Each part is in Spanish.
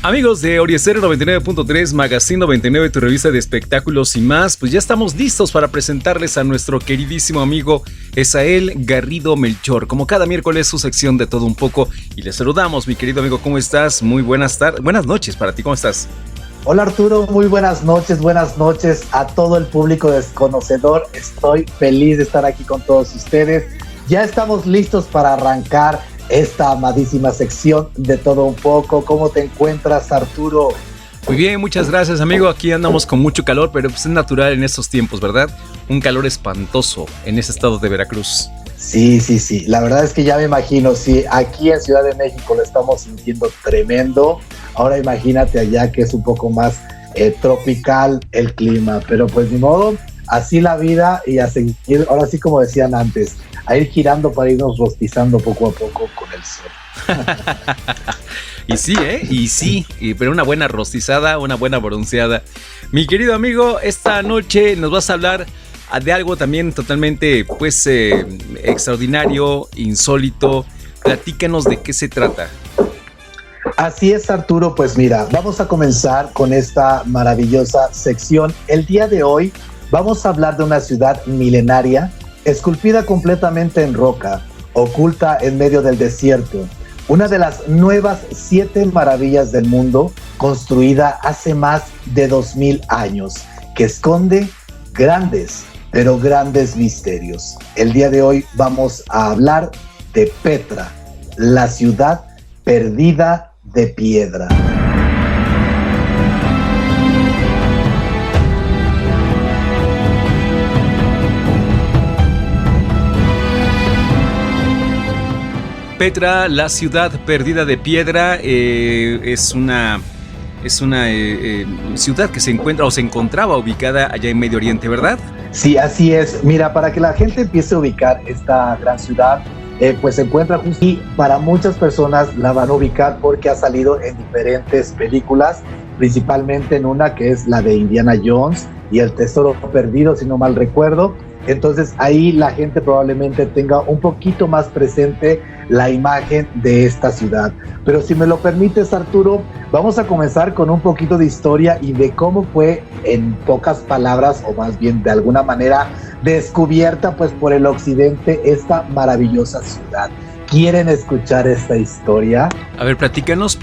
Amigos de Oriestero 99.3, Magazine 99, tu revista de espectáculos y más, pues ya estamos listos para presentarles a nuestro queridísimo amigo Esael Garrido Melchor. Como cada miércoles, su sección de todo un poco. Y le saludamos, mi querido amigo, ¿cómo estás? Muy buenas noches para ti, ¿cómo estás? Hola Arturo, muy buenas noches a todo el público desconocedor. Estoy feliz de estar aquí con todos ustedes. Ya estamos listos para arrancar esta amadísima sección de todo un poco. ¿Cómo te encuentras, Arturo? Muy bien, muchas gracias, amigo. Aquí andamos con mucho calor, pero pues es natural en estos tiempos, ¿verdad? Un calor espantoso en ese estado de Veracruz. Sí. La verdad es que ya me imagino, si aquí en Ciudad de México lo estamos sintiendo tremendo, ahora imagínate allá que es un poco más tropical el clima. Pero pues ni modo, así la vida y a seguir, ahora sí como decían antes, a ir girando para irnos rostizando poco a poco con el sol. Y sí, pero una buena rostizada, una buena bronceada. Mi querido amigo, esta noche nos vas a hablar de algo también totalmente, extraordinario, insólito. Platícanos de qué se trata. Así es, Arturo, pues mira, vamos a comenzar con esta maravillosa sección. El día de hoy vamos a hablar de una ciudad milenaria, esculpida completamente en roca, oculta en medio del desierto. Una de las nuevas 7 maravillas del mundo, construida hace más de 2000 años, que esconde grandes, pero grandes misterios. El día de hoy vamos a hablar de Petra, la ciudad perdida de piedra. Petra, la ciudad perdida de piedra, es una ciudad que se encuentra o se encontraba ubicada allá en Medio Oriente, ¿verdad? Sí, así es. Mira, para que la gente empiece a ubicar esta gran ciudad, pues se encuentra justo, y para muchas personas la van a ubicar porque ha salido en diferentes películas, principalmente en una que es la de Indiana Jones y el Tesoro Perdido, si no mal recuerdo. Entonces ahí la gente probablemente tenga un poquito más presente la imagen de esta ciudad. Pero si me lo permites, Arturo, vamos a comenzar con un poquito de historia y de cómo fue, en pocas palabras, o más bien de alguna manera, descubierta pues por el occidente esta maravillosa ciudad. ¿Quieren escuchar esta historia? A ver, platícanos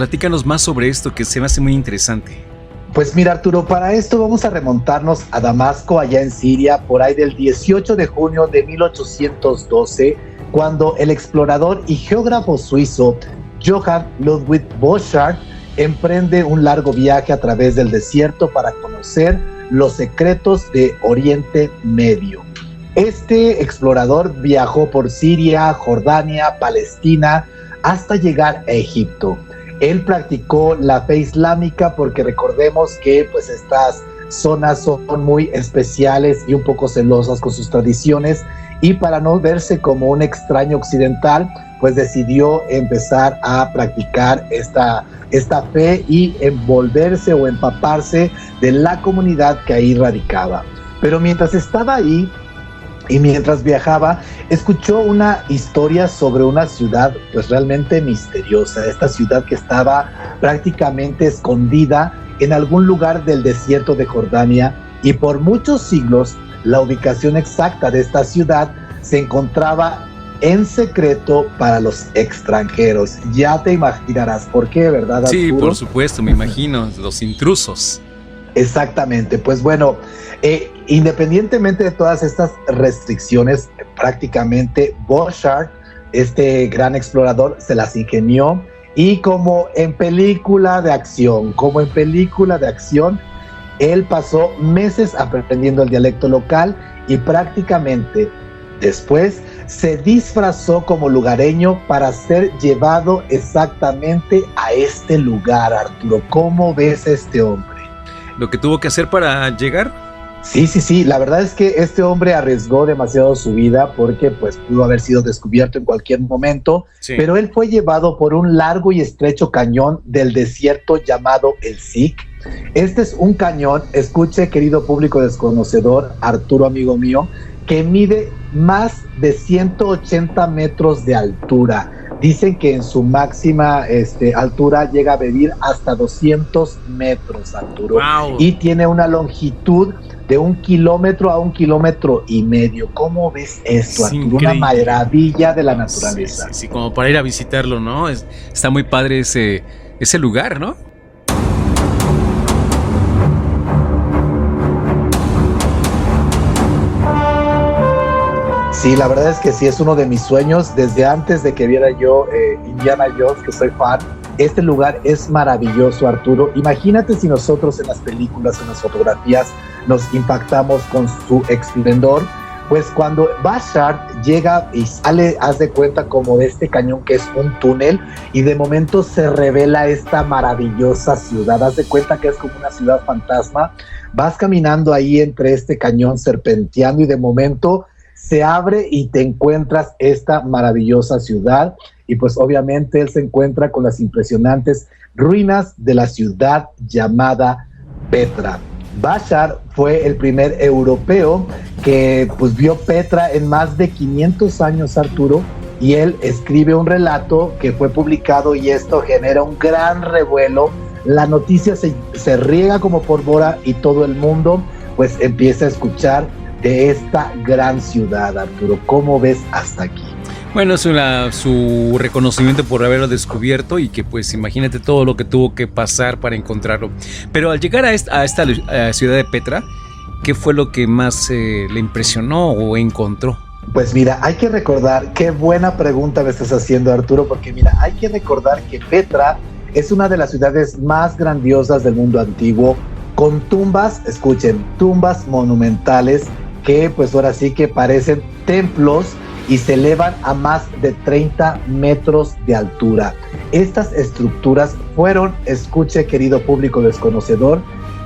más sobre esto, que se me hace muy interesante. Pues mira, Arturo, para esto vamos a remontarnos a Damasco, allá en Siria, por ahí del 18 de junio de 1812, cuando el explorador y geógrafo suizo Johann Ludwig Borchardt emprende un largo viaje a través del desierto para conocer los secretos de Oriente Medio. Este explorador viajó por Siria, Jordania, Palestina, hasta llegar a Egipto. Él practicó la fe islámica porque recordemos que pues estas zonas son muy especiales y un poco celosas con sus tradiciones, y para no verse como un extraño occidental, pues decidió empezar a practicar esta fe y envolverse o empaparse de la comunidad que ahí radicaba. Pero mientras estaba ahí y mientras viajaba, escuchó una historia sobre una ciudad pues realmente misteriosa, esta ciudad que estaba prácticamente escondida en algún lugar del desierto de Jordania, y por muchos siglos la ubicación exacta de esta ciudad se encontraba en secreto para los extranjeros. Ya te imaginarás por qué, ¿verdad, Arturo? Sí, por supuesto, me imagino, los intrusos. Exactamente, pues bueno, independientemente de todas estas restricciones, prácticamente Borchardt, este gran explorador, se las ingenió, y como en película de acción, él pasó meses aprendiendo el dialecto local y prácticamente después se disfrazó como lugareño para ser llevado exactamente a este lugar, Arturo. ¿Cómo ves a este hombre? ¿Lo que tuvo que hacer para llegar? Sí, la verdad es que este hombre arriesgó demasiado su vida porque pues pudo haber sido descubierto en cualquier momento, sí. Pero él fue llevado por un largo y estrecho cañón del desierto llamado el Zik. Este es un cañón, escuche, querido público desconocedor, Arturo, amigo mío, que mide más de 180 metros de altura. Dicen que en su máxima altura llega a medir hasta 200 metros, Arturo. Wow. Y tiene una longitud de 1 kilómetro a 1,5 kilómetros. ¿Cómo ves esto, Arturo? Increíble. Una maravilla de la naturaleza. Sí, como para ir a visitarlo, ¿no? Está muy padre ese lugar, ¿no? Sí, la verdad es que sí, es uno de mis sueños. Desde antes de que viera yo Indiana Jones, que soy fan, este lugar es maravilloso, Arturo. Imagínate si nosotros en las películas, en las fotografías, nos impactamos con su esplendor. Pues cuando Bashar llega y sale, haz de cuenta como de este cañón que es un túnel, y de momento se revela esta maravillosa ciudad. Haz de cuenta que es como una ciudad fantasma. Vas caminando ahí entre este cañón serpenteando y de momento se abre y te encuentras esta maravillosa ciudad, y pues obviamente él se encuentra con las impresionantes ruinas de la ciudad llamada Petra. Bashar fue el primer europeo que pues vio Petra en más de 500 años, Arturo, y él escribe un relato que fue publicado y esto genera un gran revuelo. La noticia se riega como pólvora y todo el mundo pues empieza a escuchar de esta gran ciudad, Arturo. ¿Cómo ves hasta aquí? Bueno, es su reconocimiento por haberlo descubierto y que pues imagínate todo lo que tuvo que pasar para encontrarlo. Pero al llegar a esta ciudad de Petra, ¿qué fue lo que más le impresionó o encontró? Pues mira, hay que recordar, qué buena pregunta me estás haciendo, Arturo, porque mira, hay que recordar que Petra es una de las ciudades más grandiosas del mundo antiguo, con tumbas, escuchen, tumbas monumentales que pues ahora sí que parecen templos y se elevan a más de 30 metros de altura. Estas estructuras fueron, escuche querido público desconocedor,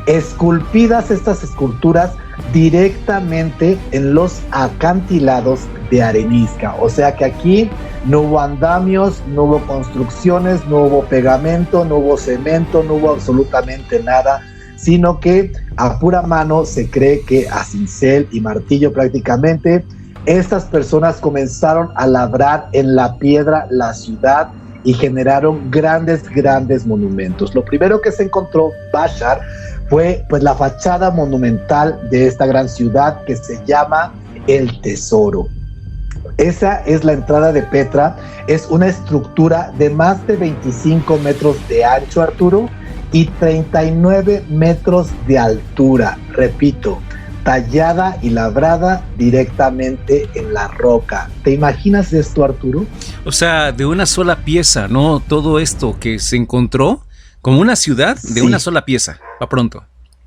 esculpidas estas esculturas directamente en los acantilados de arenisca. O sea que aquí no hubo andamios, no hubo construcciones, no hubo pegamento, no hubo cemento, no hubo absolutamente nada, sino que a pura mano se cree que a cincel y martillo prácticamente estas personas comenzaron a labrar en la piedra la ciudad y generaron grandes monumentos. Lo primero que se encontró Bashar fue pues la fachada monumental de esta gran ciudad que se llama El Tesoro. Esa es la entrada de Petra, es una estructura de más de 25 metros de ancho, Arturo, y 39 metros de altura, repito, tallada y labrada directamente en la roca. ¿Te imaginas esto, Arturo? O sea, de una sola pieza, ¿no? Todo esto que se encontró como una ciudad de una sola pieza, pa' pronto.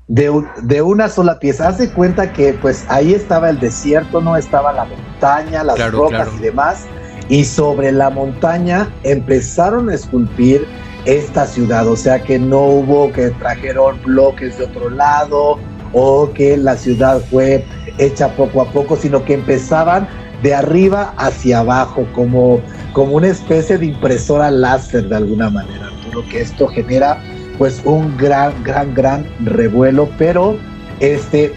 De una sola pieza. Haz de cuenta que pues ahí estaba el desierto, no estaba la montaña, las rocas y demás, y sobre la montaña empezaron a esculpir esta ciudad, o sea que no hubo que trajeron bloques de otro lado o que la ciudad fue hecha poco a poco, sino que empezaban de arriba hacia abajo, como una especie de impresora láser de alguna manera, Arturo, que esto genera pues un gran revuelo, pero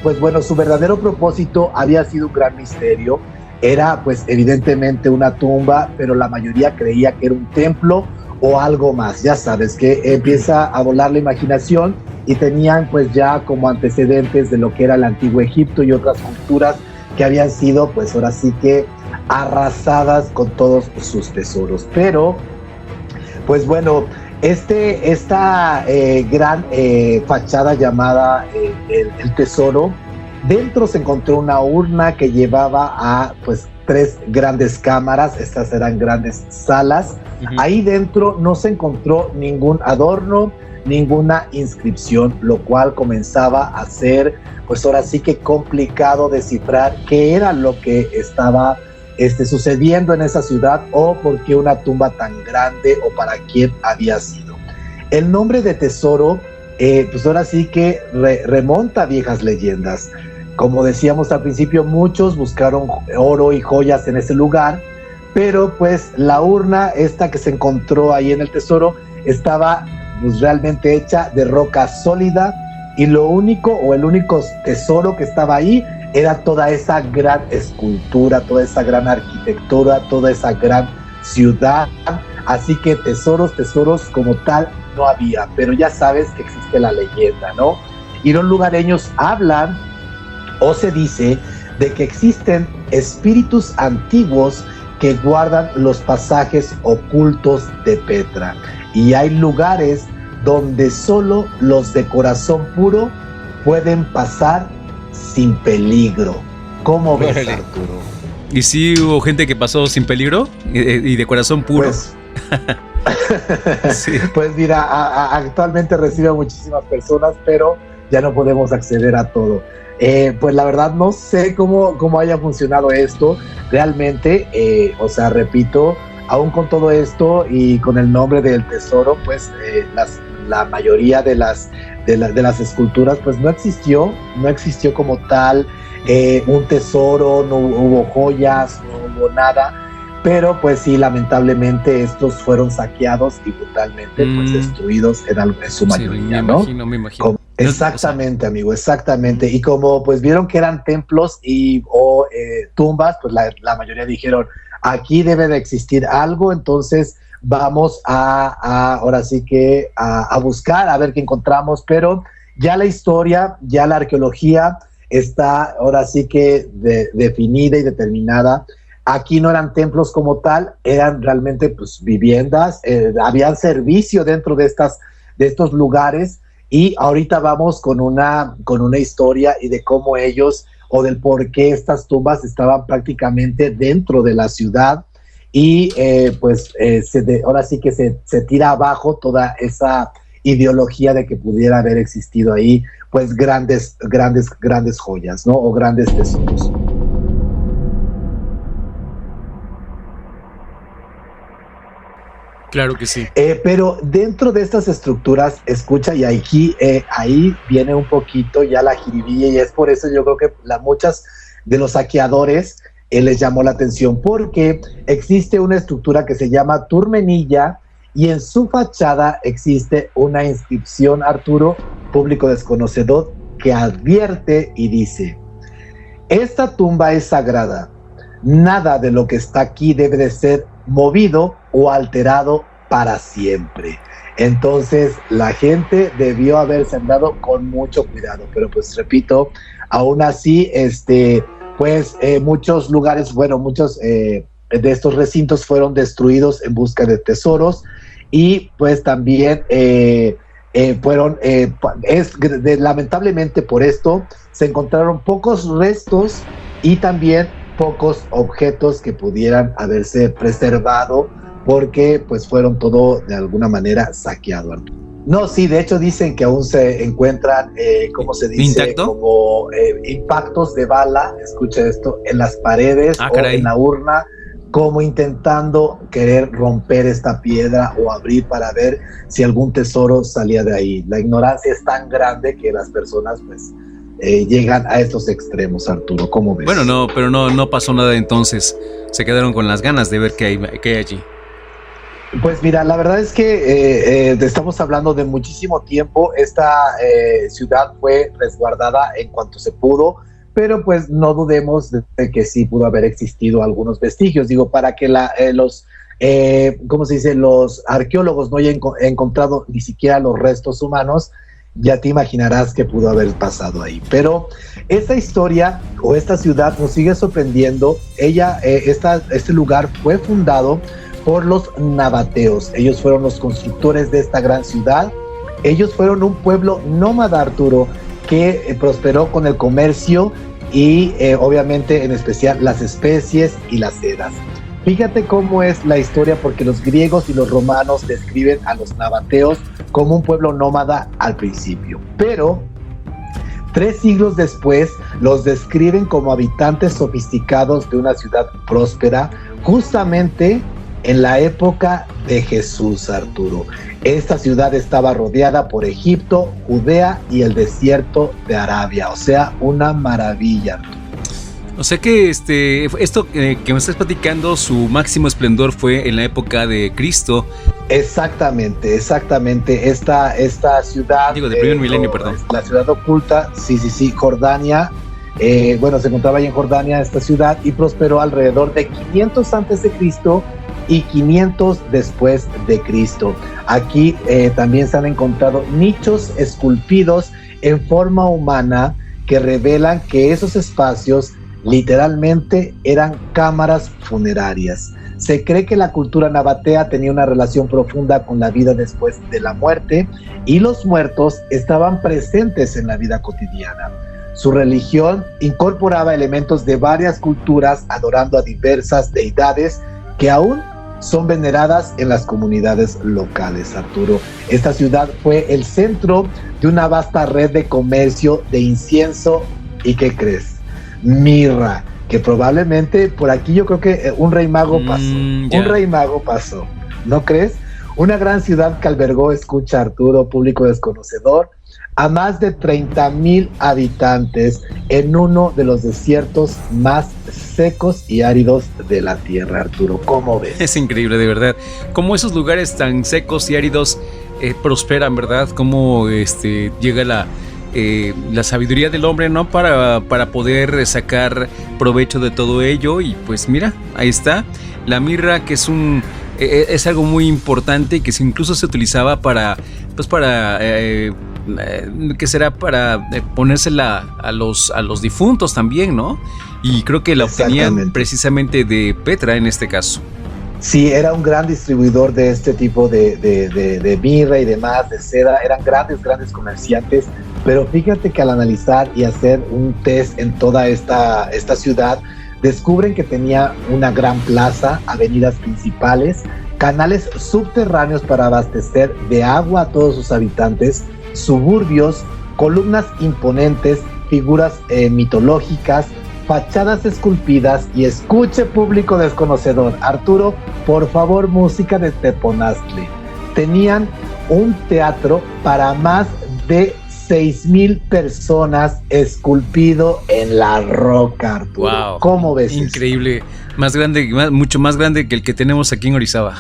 pues bueno, su verdadero propósito había sido un gran misterio. Era pues evidentemente una tumba, pero la mayoría creía que era un templo o algo más. Ya sabes que empieza a volar la imaginación y tenían pues ya como antecedentes de lo que era el antiguo Egipto y otras culturas que habían sido pues ahora sí que arrasadas con todos sus tesoros. Pero pues bueno, esta gran fachada llamada el Tesoro, dentro se encontró una urna que llevaba a pues 3 grandes cámaras. Estas eran grandes salas. Uh-huh. Ahí dentro no se encontró ningún adorno, ninguna inscripción, lo cual comenzaba a ser pues ahora sí que complicado descifrar qué era lo que estaba sucediendo en esa ciudad, o por qué una tumba tan grande, o para quién había sido. El nombre de Tesoro pues ahora sí que remonta a viejas leyendas. Como decíamos al principio, muchos buscaron oro y joyas en ese lugar, pero pues la urna esta que se encontró ahí en el Tesoro estaba pues realmente hecha de roca sólida, y el único tesoro que estaba ahí era toda esa gran escultura, toda esa gran arquitectura, toda esa gran ciudad, así que tesoros como tal no había, pero ya sabes que existe la leyenda, ¿no? Y los lugareños hablan o se dice de que existen espíritus antiguos que guardan los pasajes ocultos de Petra, y hay lugares donde solo los de corazón puro pueden pasar sin peligro. ¿Cómo ves, Arturo? ¿Y sí hubo gente que pasó sin peligro y de corazón puro? Sí. Pues mira, actualmente recibe a muchísimas personas, pero ya no podemos acceder a todo. Pues la verdad no sé cómo haya funcionado esto realmente, o sea, repito, aún con todo esto y con el nombre del tesoro, pues la mayoría de las esculturas pues no existió como tal un tesoro, no hubo joyas, no hubo nada, pero pues sí, lamentablemente estos fueron saqueados y brutalmente pues destruidos en su mayoría, sí, me imagino. Exactamente, amigo, exactamente. Y como pues vieron que eran templos o tumbas, pues la mayoría dijeron, aquí debe de existir algo, entonces vamos ahora sí que a buscar, a ver qué encontramos, pero ya la historia, ya la arqueología está ahora sí que definida y determinada. Aquí no eran templos como tal, eran realmente pues viviendas, había servicio dentro de estos lugares, y ahorita vamos con una historia y de cómo ellos, o del por qué estas tumbas estaban prácticamente dentro de la ciudad, y ahora sí que se tira abajo toda esa ideología de que pudiera haber existido ahí pues grandes joyas, ¿no? O grandes tesoros. Claro que sí. Pero dentro de estas estructuras, escucha, y aquí ahí viene un poquito ya la jiribilla, y es por eso yo creo que muchas de los saqueadores les llamó la atención, porque existe una estructura que se llama Turmenilla, y en su fachada existe una inscripción, Arturo, público desconocedor, que advierte y dice: esta tumba es sagrada, nada de lo que está aquí debe de ser movido o alterado para siempre. Entonces la gente debió haberse andado con mucho cuidado, pero pues repito, aún así muchos lugares, muchos de estos recintos fueron destruidos en busca de tesoros, y pues también lamentablemente por esto se encontraron pocos restos y también pocos objetos que pudieran haberse preservado, porque pues fueron todo de alguna manera saqueado. No, sí, de hecho dicen que aún se encuentran, ¿cómo se dice? ¿Intacto? Como impactos de bala, escucha esto, en las paredes o en la urna, como intentando querer romper esta piedra o abrir para ver si algún tesoro salía de ahí. La ignorancia es tan grande que las personas pues llegan a estos extremos, Arturo. ¿Cómo ves? Bueno, pero no pasó nada entonces. Se quedaron con las ganas de ver qué hay allí. Pues mira, la verdad es que estamos hablando de muchísimo tiempo. Esta ciudad fue resguardada en cuanto se pudo, pero pues no dudemos de que sí pudo haber existido algunos vestigios. Digo, para que los arqueólogos no hayan encontrado ni siquiera los restos humanos, ya te imaginarás qué pudo haber pasado ahí. Pero esta historia o esta ciudad nos sigue sorprendiendo. Este lugar fue fundado por los nabateos. Ellos fueron los constructores de esta gran ciudad. Ellos fueron un pueblo nómada, Arturo, que prosperó con el comercio y obviamente en especial las especies y las sedas. Fíjate cómo es la historia, porque los griegos y los romanos describen a los nabateos como un pueblo nómada al principio, pero 3 siglos después los describen como habitantes sofisticados de una ciudad próspera, justamente en la época de Jesús, Arturo. Esta ciudad estaba rodeada por Egipto, Judea y el desierto de Arabia. O sea, una maravilla, Arturo. O sea que esto que me estás platicando, su máximo esplendor fue en la época de Cristo. Exactamente. Esta ciudad... Digo, del primer milenio, perdón. La ciudad oculta, sí, Jordania. Se encontraba ahí en Jordania esta ciudad, y prosperó alrededor de 500 a.C., y 500 después de Cristo. Aquí también se han encontrado nichos esculpidos en forma humana que revelan que esos espacios literalmente eran cámaras funerarias. Se cree que la cultura nabatea tenía una relación profunda con la vida después de la muerte y los muertos estaban presentes en la vida cotidiana. Su religión incorporaba elementos de varias culturas, adorando a diversas deidades que aún son veneradas en las comunidades locales, Arturo. Esta ciudad fue el centro de una vasta red de comercio de incienso y ¿qué crees? Mirra, que probablemente por aquí yo creo que un rey mago pasó. Un rey mago pasó, ¿no crees? Una gran ciudad que albergó, escucha Arturo, público desconocedor, a más de 30,000 habitantes en uno de los desiertos más secos y áridos de la tierra, Arturo. ¿Cómo ves? Es increíble, de verdad. Cómo esos lugares tan secos y áridos prosperan, ¿verdad? Cómo llega la sabiduría del hombre, ¿no? Para poder sacar provecho de todo ello. Y pues mira, ahí está. La mirra, que es algo muy importante, que incluso se utilizaba para que será para ponérsela a los difuntos también, ¿no? Y creo que la obtenían precisamente de Petra en este caso. Sí, era un gran distribuidor de este tipo de mirra y demás, de seda. Eran grandes comerciantes, pero fíjate que al analizar y hacer un test en toda esta ciudad, descubren que tenía una gran plaza, avenidas principales, canales subterráneos para abastecer de agua a todos sus habitantes, suburbios, columnas imponentes, figuras mitológicas, fachadas esculpidas y escuche, público desconocedor. Arturo, por favor, música de Teponaztle. Tenían un teatro para más de 6,000 personas esculpido en la roca, Arturo. Wow, ¿Cómo ves? Increíble. Mucho más grande que el que tenemos aquí en Orizaba.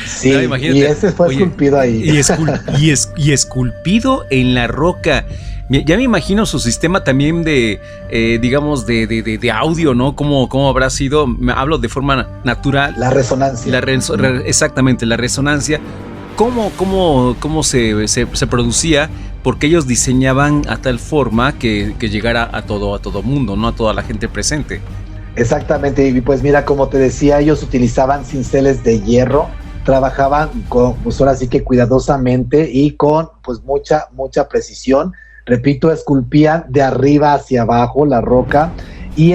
Sí, no, y ese fue esculpido ahí. Y esculpido en la roca. Ya me imagino su sistema también de audio, ¿no? ¿Cómo habrá sido? Hablo de forma natural. La resonancia. Exactamente, la resonancia. ¿Cómo se producía? Porque ellos diseñaban a tal forma que llegara a todo mundo, ¿no? A toda la gente presente. Exactamente, y pues mira, como te decía, ellos utilizaban cinceles de hierro, trabajaban pues ahora sí que cuidadosamente y con pues mucha precisión. Repito, esculpían de arriba hacia abajo la roca, y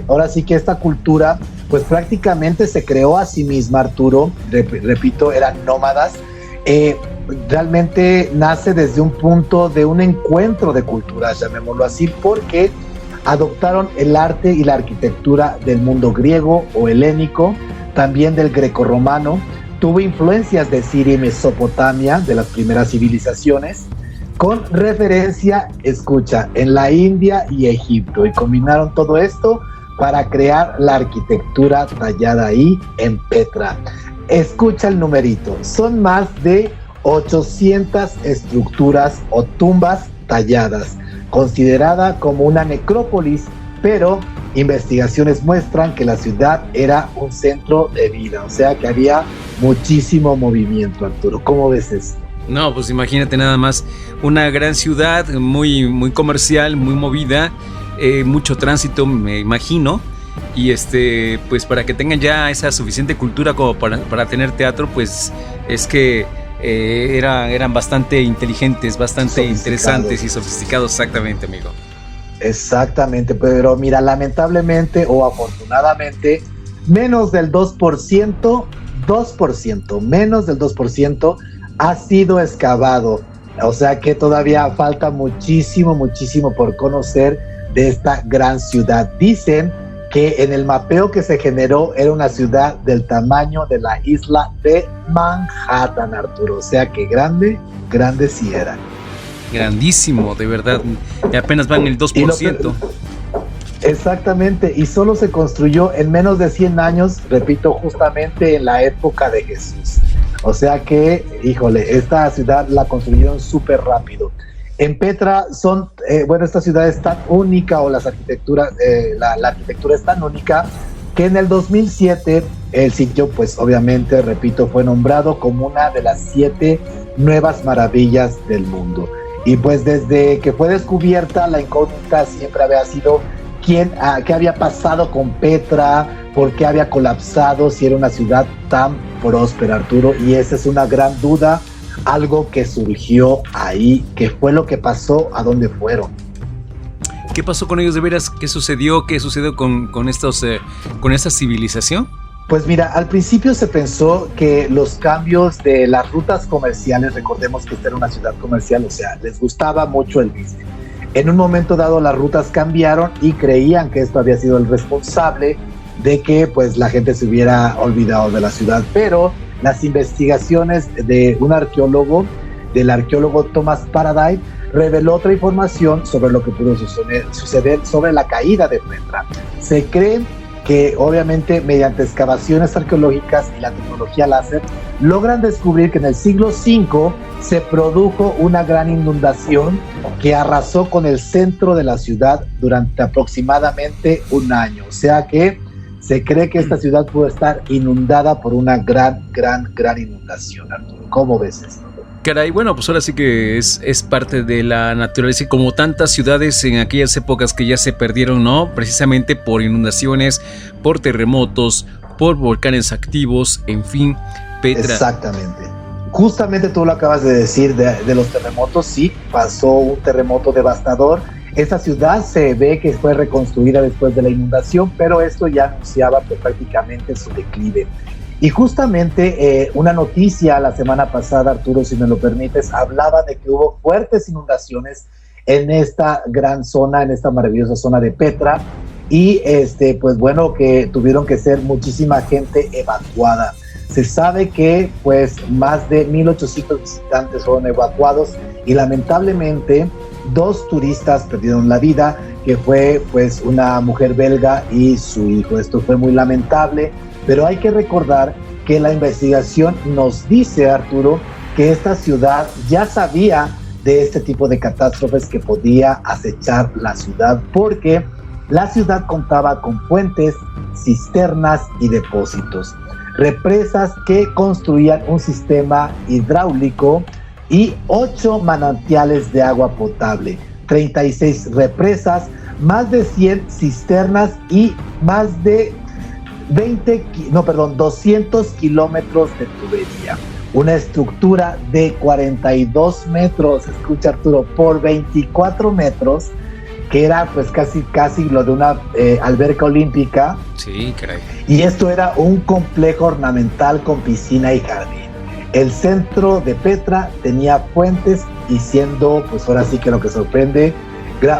ahora sí que esta cultura pues prácticamente se creó a sí misma, Arturo. Repito, eran nómadas. Realmente nace desde un punto de un encuentro de culturas, llamémoslo así, porque adoptaron el arte y la arquitectura del mundo griego o helénico, también del grecorromano. Tuvo influencias de Siria y Mesopotamia, de las primeras civilizaciones, con referencia, escucha, en la India y Egipto, y combinaron todo esto para crear la arquitectura tallada ahí en Petra. Escucha el numerito, son más de 800 estructuras o tumbas talladas, considerada como una necrópolis, pero investigaciones muestran que la ciudad era un centro de vida, o sea que había muchísimo movimiento, Arturo. ¿Cómo ves esto? No, pues imagínate nada más, una gran ciudad muy comercial, muy movida, mucho tránsito, me imagino, y pues para que tengan ya esa suficiente cultura como para tener teatro, pues es que eran bastante inteligentes, bastante interesantes y sofisticados, exactamente, amigo. Exactamente, pero mira, lamentablemente o afortunadamente, menos del 2%, menos del 2% ha sido excavado. O sea que todavía falta muchísimo por conocer de esta gran ciudad. Dicen que en el mapeo que se generó era una ciudad del tamaño de la isla de Manhattan, Arturo. O sea que grande sí era. Grandísimo, de verdad. Y apenas van el 2%. Exactamente, y solo se construyó en menos de 100 años, repito, justamente en la época de Jesús. O sea que, híjole, esta ciudad la construyeron súper rápido. En Petra esta ciudad es tan única, o la arquitectura es tan única, que en el 2007 el sitio, pues obviamente, repito, fue nombrado como una de las 7 nuevas maravillas del mundo. Y pues desde que fue descubierta, la incógnita siempre había sido qué había pasado con Petra, por qué había colapsado, si era una ciudad tan próspera, Arturo, y esa es una gran duda, algo que surgió ahí, qué fue lo que pasó, a dónde fueron. ¿Qué pasó con ellos de veras? ¿Qué sucedió? ¿Qué sucedió con esta civilización? Pues mira, al principio se pensó que los cambios de las rutas comerciales, recordemos que esta era una ciudad comercial, o sea, les gustaba mucho el business. En un momento dado las rutas cambiaron y creían que esto había sido el responsable de que pues la gente se hubiera olvidado de la ciudad, pero las investigaciones de un arqueólogo, del arqueólogo Thomas Paradise, reveló otra información sobre lo que pudo suceder sobre la caída de Petra. Se cree que obviamente mediante excavaciones arqueológicas y la tecnología láser logran descubrir que en el siglo V se produjo una gran inundación que arrasó con el centro de la ciudad durante aproximadamente un año. O sea que se cree que esta ciudad pudo estar inundada por una gran inundación, Arturo. ¿Cómo ves esto? Caray, bueno, pues ahora sí que es parte de la naturaleza y como tantas ciudades en aquellas épocas que ya se perdieron, ¿no? Precisamente por inundaciones, por terremotos, por volcanes activos, en fin, Petra. Exactamente. Justamente tú lo acabas de decir de los terremotos, sí, pasó un terremoto devastador. Esta ciudad se ve que fue reconstruida después de la inundación, pero esto ya anunciaba pues, prácticamente su declive. Y justamente una noticia la semana pasada, Arturo, si me lo permites, hablaba de que hubo fuertes inundaciones en esta gran zona, en esta maravillosa zona de Petra, y pues bueno, que tuvieron que ser muchísima gente evacuada. Se sabe que pues más de 1,800 visitantes fueron evacuados y lamentablemente 2 turistas perdieron la vida, que fue pues una mujer belga y su hijo. Esto fue muy lamentable. Pero hay que recordar que la investigación nos dice, Arturo, que esta ciudad ya sabía de este tipo de catástrofes que podía acechar la ciudad, porque la ciudad contaba con fuentes, cisternas y depósitos, represas que construían un sistema hidráulico y 8 manantiales de agua potable, 36 represas, más de 100 cisternas y más de 200 kilómetros de tubería. Una estructura de 42 metros, escucha Arturo, por 24 metros, que era pues casi lo de una alberca olímpica. Sí, caray. Y esto era un complejo ornamental con piscina y jardín. El centro de Petra tenía fuentes y siendo, pues ahora sí que lo que sorprende,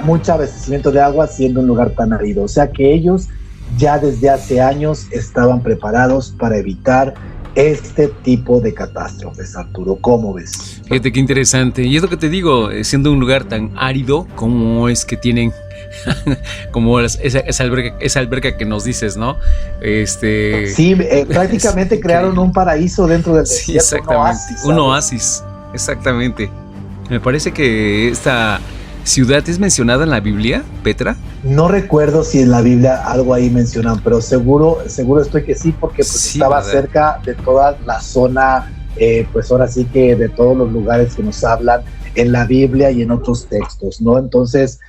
mucho abastecimiento de agua siendo un lugar tan árido. O sea que ellos ya desde hace años estaban preparados para evitar este tipo de catástrofes, Arturo. ¿Cómo ves? Fíjate qué interesante. Y es lo que te digo, siendo un lugar tan árido, ¿cómo es que tienen como esa alberca que nos dices, ¿no? Sí, prácticamente crearon un paraíso dentro del desierto. Sí, exactamente. Un oasis, exactamente. Me parece que esta ciudad es mencionada en la Biblia, Petra. No recuerdo si en la Biblia algo ahí mencionan, pero seguro estoy que sí, porque pues sí, estaba ¿verdad? Cerca de toda la zona, pues ahora sí que de todos los lugares que nos hablan en la Biblia y en otros textos, ¿no? Entonces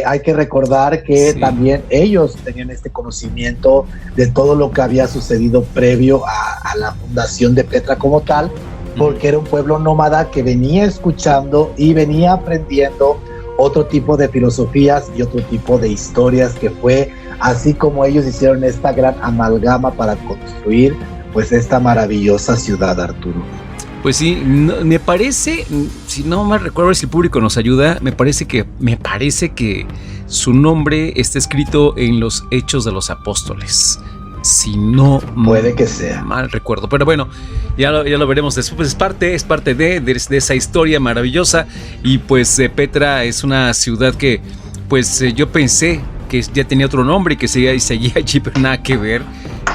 hay que recordar que sí, también ellos tenían este conocimiento de todo lo que había sucedido previo a la fundación de Petra como tal, porque era un pueblo nómada que venía escuchando y venía aprendiendo otro tipo de filosofías y otro tipo de historias, que fue así como ellos hicieron esta gran amalgama para construir pues esta maravillosa ciudad, Arturo. Pues sí, me parece, si no mal recuerdo, si el público nos ayuda, me parece que su nombre está escrito en los Hechos de los Apóstoles. Si no puede que sea mal recuerdo, pero bueno, ya lo veremos después. Pues es parte de esa historia maravillosa. Y pues Petra es una ciudad que pues yo pensé que ya tenía otro nombre y que seguía allí, pero nada que ver.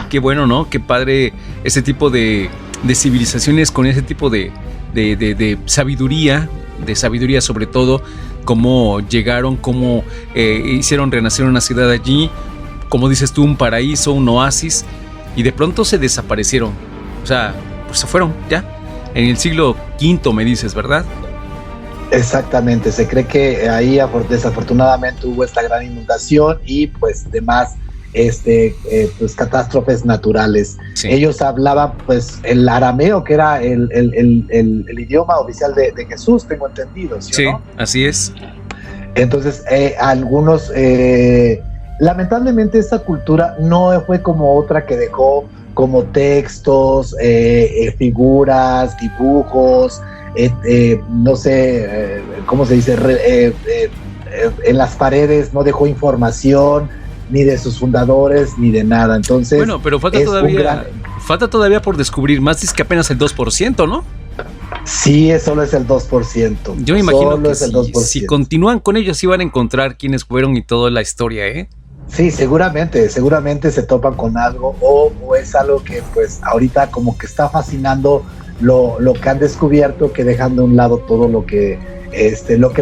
Y qué bueno, ¿no? Qué padre ese tipo de civilizaciones con ese tipo de sabiduría sobre todo, cómo llegaron, cómo hicieron renacer una ciudad allí. como dices tú, un paraíso, un oasis, y de pronto se desaparecieron. O sea, pues se fueron ya. En el siglo V me dices, ¿verdad? Exactamente, se cree que ahí desafortunadamente hubo esta gran inundación y pues demás pues catástrofes naturales. Sí. Ellos hablaban pues el arameo, que era el idioma oficial de Jesús, tengo entendido, ¿sí o no? Así es. Entonces algunos lamentablemente esta cultura no fue como otra que dejó como textos, figuras, dibujos, no sé, ¿cómo se dice? En las paredes no dejó información ni de sus fundadores ni de nada. Entonces, bueno, pero falta todavía por descubrir más, es que apenas el 2%, ¿no? Sí, solo es el 2%. Yo me imagino que si continúan con ellos sí van a encontrar quiénes fueron y toda la historia, ¿eh? Sí, seguramente se topan con algo o es algo que pues ahorita como que está fascinando lo que han descubierto, que dejan de un lado todo lo que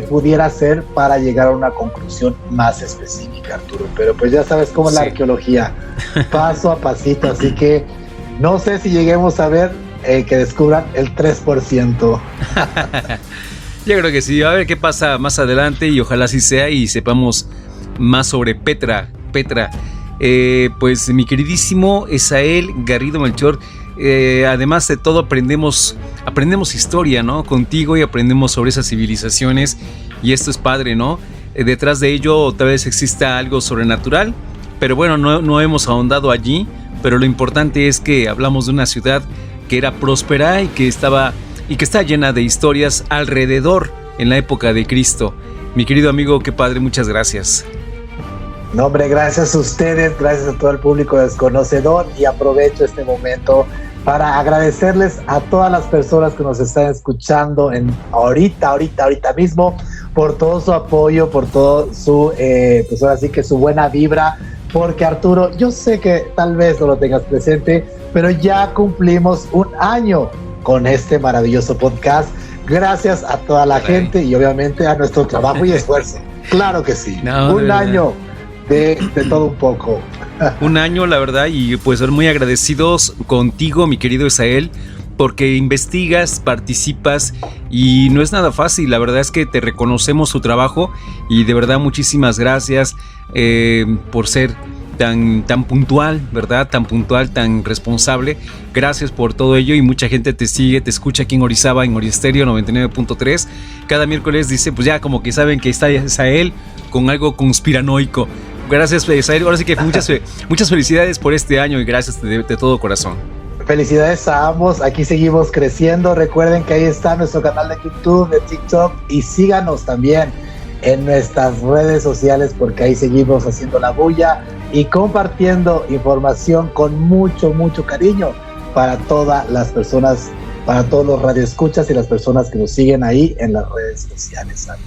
pudiera ser para llegar a una conclusión más específica, Arturo. Pero pues ya sabes cómo es la arqueología, paso a pasito, así que no sé si lleguemos a ver que descubran el 3%. Yo creo que sí, a ver qué pasa más adelante y ojalá así sea y sepamos más sobre Petra. Pues mi queridísimo Esael Garrido Melchor, además de todo aprendemos historia, ¿no? Contigo, y aprendemos sobre esas civilizaciones, y esto es padre, ¿no? Detrás de ello tal vez exista algo sobrenatural, pero bueno, no hemos ahondado allí, pero lo importante es que hablamos de una ciudad que era próspera y que está llena de historias alrededor en la época de Cristo. Mi querido amigo, qué padre, muchas gracias. No, hombre, gracias a ustedes, gracias a todo el público desconocedor, y aprovecho este momento para agradecerles a todas las personas que nos están escuchando ahorita mismo, por todo su apoyo, por todo su, pues ahora sí que su buena vibra, porque Arturo, yo sé que tal vez no lo tengas presente, pero ya cumplimos un año con este maravilloso podcast, gracias a toda la gente y obviamente a nuestro trabajo y esfuerzo. Claro que sí, un año de todo un poco. Un año, la verdad, y pues ser muy agradecidos contigo, mi querido Esael, porque investigas, participas y no es nada fácil. La verdad es que te reconocemos tu trabajo y de verdad muchísimas gracias por ser tan puntual, ¿verdad? Tan puntual, tan responsable. Gracias por todo ello, y mucha gente te sigue, te escucha aquí en Orizaba, en Oriestéreo 99.3. Cada miércoles dice, pues ya como que saben que está Esael con algo conspiranoico. Gracias, Esael. Ahora sí que muchas felicidades por este año y gracias de todo corazón. Felicidades a ambos, aquí seguimos creciendo. Recuerden que ahí está nuestro canal de YouTube, de TikTok, y síganos también en nuestras redes sociales, porque ahí seguimos haciendo la bulla y compartiendo información con mucho cariño para todas las personas, para todos los radioescuchas y las personas que nos siguen ahí en las redes sociales, amigo.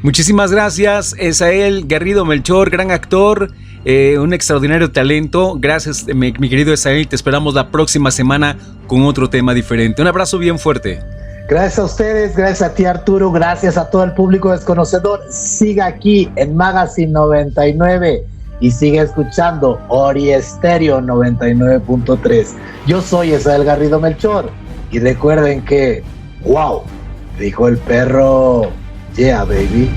Muchísimas gracias, Esael Garrido Melchor, gran actor, un extraordinario talento. Gracias, mi querido Esael, te esperamos la próxima semana con otro tema diferente. Un abrazo bien fuerte. Gracias a ustedes, gracias a ti, Arturo, gracias a todo el público desconocedor. Siga aquí en Magazine 99 y sigue escuchando Oriestéreo 99.3. Yo soy Esael Garrido Melchor y recuerden que, wow, dijo el perro. Yeah, baby.